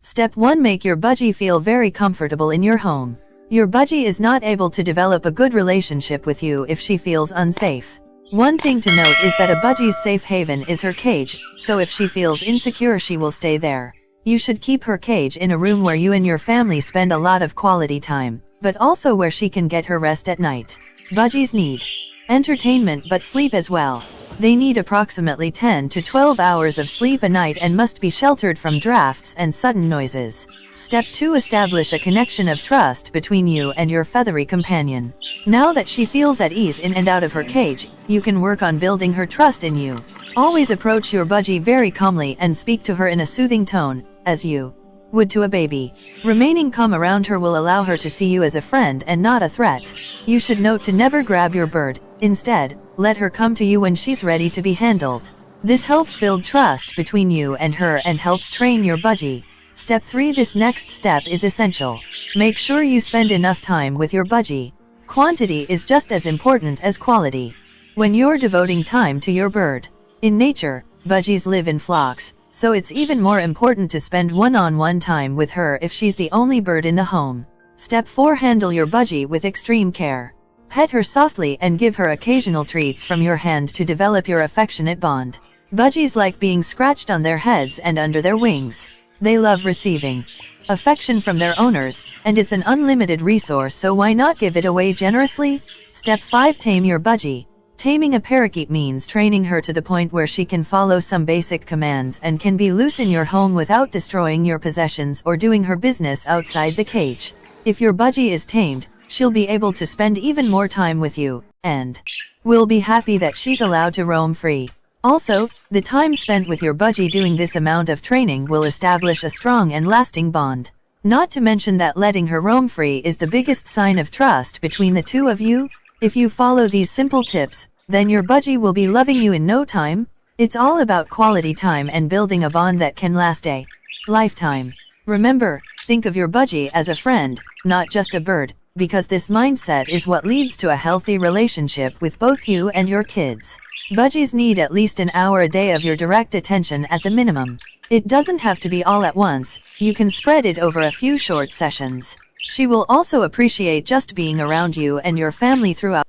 Step 1. Make your budgie feel very comfortable in your home. Your budgie is not able to develop a good relationship with you if she feels unsafe. One thing to note is that a budgie's safe haven is her cage, so if she feels insecure she will stay there. You should keep her cage in a room where you and your family spend a lot of quality time, but also where she can get her rest at night. Budgies need entertainment but sleep as well. They need approximately 10 to 12 hours of sleep a night and must be sheltered from drafts and sudden noises. Step 2. Establish a connection of trust between you and your feathery companion. Now that she feels at ease in and out of her cage, you can work on building her trust in you. Always approach your budgie very calmly and speak to her in a soothing tone, as you would to a baby. Remaining calm around her will allow her to see you as a friend and not a threat. You should note to never grab your bird. Instead, let her come to you when she's ready to be handled. This helps build trust between you and her and helps train your budgie. Step 3. This next step is essential. Make sure you spend enough time with your budgie. Quantity is just as important as quality. When you're devoting time to your bird. In nature, budgies live in flocks, so it's even more important to spend one-on-one time with her if she's the only bird in the home. Step 4. Handle your budgie with extreme care. Pet her softly and give her occasional treats from your hand to develop your affectionate bond. Budgies like being scratched on their heads and under their wings. They love receiving affection from their owners, and it's an unlimited resource, so why not give it away generously? Step 5. Tame your budgie. Taming a parakeet means training her to the point where she can follow some basic commands and can be loose in your home without destroying your possessions or doing her business outside the cage. If your budgie is tamed, she'll be able to spend even more time with you, and will be happy that she's allowed to roam free. Also, the time spent with your budgie doing this amount of training will establish a strong and lasting bond. Not to mention that letting her roam free is the biggest sign of trust between the two of you. If you follow these simple tips, then your budgie will be loving you in no time. It's all about quality time and building a bond that can last a lifetime. Remember, think of your budgie as a friend, not just a bird, because this mindset is what leads to a healthy relationship with both you and your kids. Budgies need at least an hour a day of your direct attention at the minimum. It doesn't have to be all at once, you can spread it over a few short sessions. She will also appreciate just being around you and your family throughout